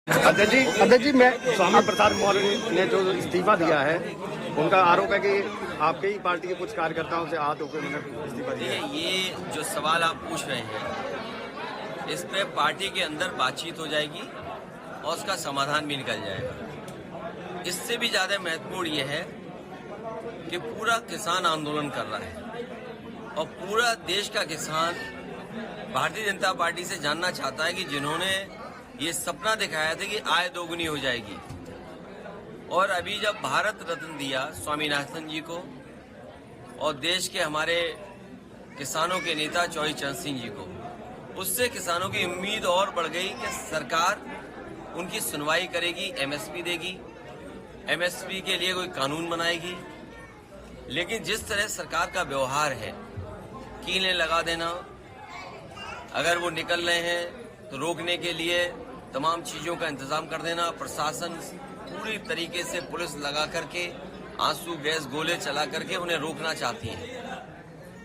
अध्यक्ष जी मैं स्वामी प्रसाद मौर्य ने जो इस्तीफा दिया है, उनका आरोप है कि आपके ही पार्टी के कुछ कार्यकर्ताओं से हाथ होकर उन्होंने इस्तीफा दिया है। ये जो सवाल आप पूछ रहे हैं, इस पे पार्टी के अंदर बातचीत हो जाएगी और उसका समाधान भी निकल जाएगा। इससे भी ज्यादा महत्वपूर्ण ये है कि पूरा किसान आंदोलन कर रहा है और पूरा देश का किसान भारतीय जनता पार्टी से जानना चाहता है कि जिन्होंने ये सपना दिखाया था कि आय दोगुनी हो जाएगी, और अभी जब भारत रत्न दिया स्वामीनाथन जी को और देश के हमारे किसानों के नेता चौधरी चरण सिंह जी को, उससे किसानों की उम्मीद और बढ़ गई कि सरकार उनकी सुनवाई करेगी, एमएसपी देगी, एमएसपी के लिए कोई कानून बनाएगी। लेकिन जिस तरह सरकार का व्यवहार है, कीलें लगा देना, अगर वो निकल रहे हैं तो रोकने के लिए तमाम चीजों का इंतजाम कर देना, प्रशासन पूरी तरीके से पुलिस लगा करके आंसू गैस गोले चला करके उन्हें रोकना चाहती है।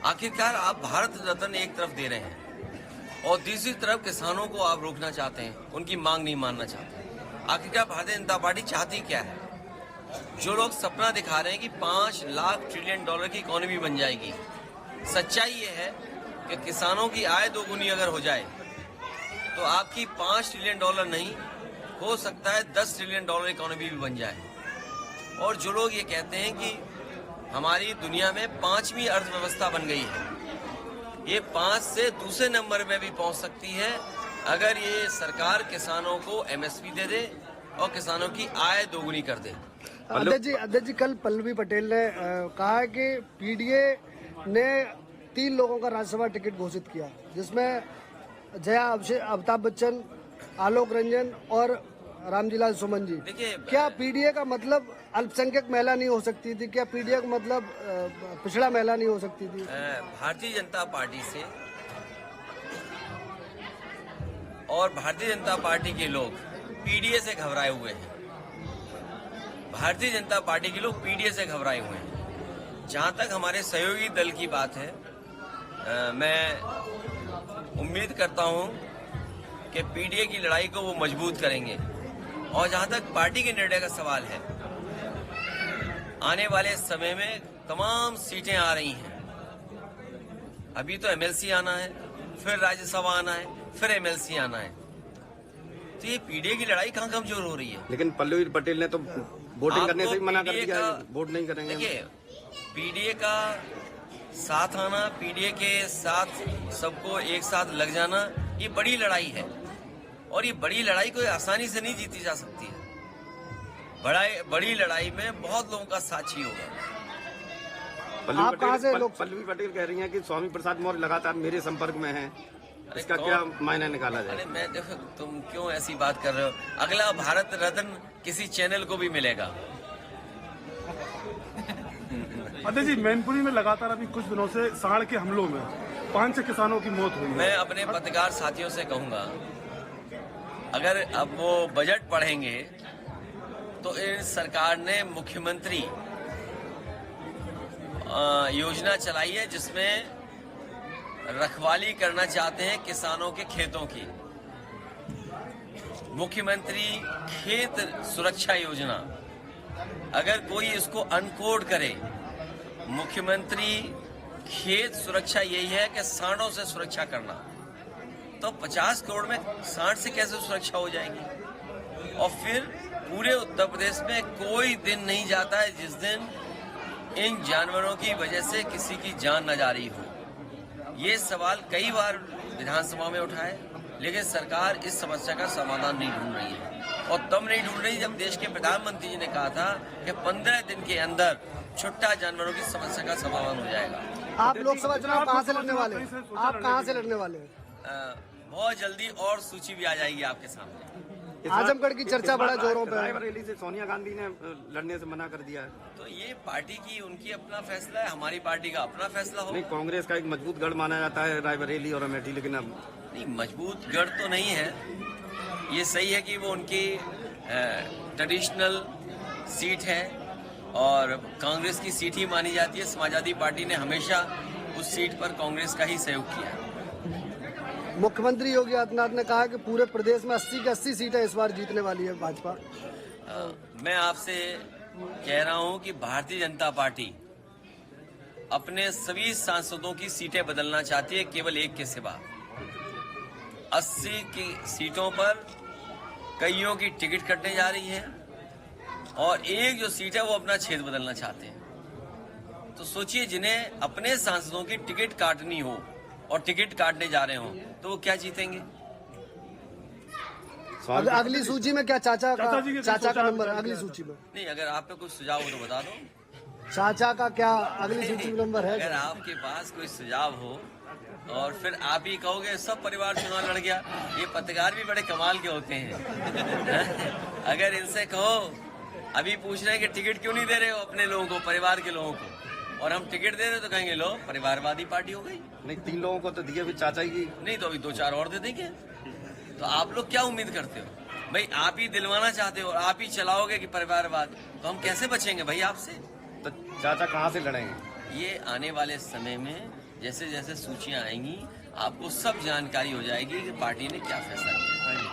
आखिरकार आप भारत रत्न एक तरफ दे रहे हैं और दूसरी तरफ किसानों को आप रोकना चाहते हैं, उनकी मांग नहीं मानना चाहते। आखिरकार भारतीय जनता पार्टी चाहती क्या है? जो लोग सपना दिखा रहे हैं कि 5 लाख ट्रिलियन डॉलर की इकोनॉमी बन जाएगी, सच्चाई ये है कि किसानों की आय दोगुनी अगर हो जाए तो आपकी 5 ट्रिलियन डॉलर नहीं, हो सकता है 10 ट्रिलियन डॉलर इकोनॉमी भी बन जाए। और जो लोग ये कहते हैं कि हमारी दुनिया में 5वीं अर्थव्यवस्था बन गई है, ये 5 से दूसरे नंबर में भी पहुंच सकती है अगर ये सरकार किसानों को एमएसपी दे दे और किसानों की आय दोगुनी कर दे। अध्यक्ष जी कल पल्लवी पटेल ने कहा है कि पीडीए ने 3 लोगों का राज्यसभा टिकट घोषित किया, जिसमें जया अमिताभ बच्चन, आलोक रंजन और रामजीलाल सुमन जी। देखिए, क्या पीडीए का मतलब अल्पसंख्यक महिला नहीं हो सकती थी? क्या पीडीए का मतलब पिछड़ा महिला नहीं हो सकती थी? भारतीय जनता पार्टी से और भारतीय जनता पार्टी के लोग पीडीए से घबराए हुए हैं। भारतीय जनता पार्टी के लोग पीडीए से घबराए हुए हैं। जहां तक हमारे सहयोगी दल की बात है, मैं उम्मीद करता हूं कि पीडीए की लड़ाई को वो मजबूत करेंगे। और जहां तक पार्टी के निर्णय का सवाल है, आने वाले समय में तमाम सीटें आ रही हैं। अभी तो एमएलसी आना है, फिर राज्यसभा आना है, फिर एमएलसी आना है, तो ये पीडीए की लड़ाई कहां कमजोर हो रही है? लेकिन पल्लवी पटेल ने तो वोटिंग करने से ही मना कर दिया, वोट नहीं करेंगे। देखिए, पीडीए का साथ आना, पीडीए के साथ सबको एक साथ लग जाना, ये बड़ी लड़ाई है और ये बड़ी लड़ाई कोई आसानी से नहीं जीती जा सकती है। बड़ी लड़ाई में बहुत लोगों का साथ चाहिए होगा। पल्लवी पटेल कह रही हैं कि स्वामी प्रसाद मौर्य लगातार मेरे संपर्क में हैं, इसका क्या मायना निकाला जाए? अरे मैं देखो, तुम क्यों ऐसी बात कर रहे हो? अगला भारत रत्न किसी चैनल को भी मिलेगा। अध्यक्ष जी, मैनपुरी में लगातार अभी कुछ दिनों से सांड के हमलों में 5 किसानों की मौत हुई है। मैं अपने पत्रकार साथियों से कहूंगा, अगर अब वो बजट पढ़ेंगे तो इन सरकार ने मुख्यमंत्री योजना चलाई है जिसमें रखवाली करना चाहते हैं किसानों के खेतों की। मुख्यमंत्री खेत सुरक्षा योजना, अगर कोई इसको अनकोड करे, मुख्यमंत्री खेत सुरक्षा यही है कि सांडों से सुरक्षा करना, तो 50 करोड़ में सांड से कैसे सुरक्षा हो जाएगी? और फिर पूरे उत्तर प्रदेश में कोई दिन नहीं जाता है जिस दिन इन जानवरों की वजह से किसी की जान न जा रही हो। ये सवाल कई बार विधानसभा में उठा है, लेकिन सरकार इस समस्या का समाधान नहीं ढूंढ रही है। और तब नहीं ढूंढ रही जब देश के प्रधानमंत्री जी ने कहा था कि 15 दिन के अंदर छुट्टा जानवरों की समस्या का समाधान हो जाएगा। आप लोकसभा चुनाव कहाँ से लड़ने वाले हैं? आप कहाँ से लड़ने वाले हैं? बहुत जल्दी और सूची भी आ जाएगी आपके सामने। आजमगढ़ की चर्चा बड़ा जोरों पे है। रायबरेली से सोनिया गांधी ने लड़ने से मना कर दिया है। तो ये पार्टी की उनकी अपना फैसला है, हमारी पार्टी का अपना फैसला हो। नहीं, कांग्रेस का एक मजबूत गढ़ माना जाता है रायबरेली और अमेठी, लेकिन अब नहीं, मजबूत गढ़ तो नहीं है। ये सही है कि वो उनकी ट्रेडिशनल सीट है और कांग्रेस की सीट ही मानी जाती है। समाजवादी पार्टी ने हमेशा उस सीट पर कांग्रेस का ही सहयोग किया है। मुख्यमंत्री योगी आदित्यनाथ ने कहा कि पूरे प्रदेश में 80 की 80 सीटें इस बार जीतने वाली है भाजपा। मैं आपसे कह रहा हूं कि भारतीय जनता पार्टी अपने सभी सांसदों की सीटें बदलना चाहती है, केवल एक के सिवा। 80 की सीटों पर कईयों की टिकट कटने जा रही है और एक जो सीट है वो अपना छेद बदलना चाहते हैं। तो सोचिए, जिन्हें अपने सांसदों की टिकट काटनी हो और टिकट काटने जा रहे हो तो वो क्या जीतेंगे? अगली सूची में क्या चाचा का नंबर है अगली सूची में? नहीं, अगर आप पे कुछ सुझाव हो तो बता दो। चाचा का क्या अगली सूची में नंबर है? अगर आपके पास कोई सुझाव हो और फिर आप ही कहोगे सब परिवार चुनाव लड़ गया, ये पत्रकार भी बड़े कमाल के होते हैं। अगर इनसे कहो, अभी पूछ रहे हैं कि टिकट क्यों नहीं दे रहे हो अपने लोगों को, परिवार के लोगों को, और हम टिकट दे रहे तो कहेंगे लो परिवारवादी पार्टी हो गई। नहीं, 3 लोगों को तो दिए, भी चाचा की नहीं तो अभी 2-4 और दे देंगे। तो आप लोग क्या उम्मीद करते हो भाई? आप ही दिलवाना चाहते हो और आप ही चलाओगे कि परिवारवाद, तो हम कैसे बचेंगे भाई आपसे? तो चाचा कहाँ से लड़ेंगे? ये आने वाले समय में जैसे जैसे सूचियां आएंगी आपको सब जानकारी हो जाएगी कि पार्टी ने क्या फैसला किया।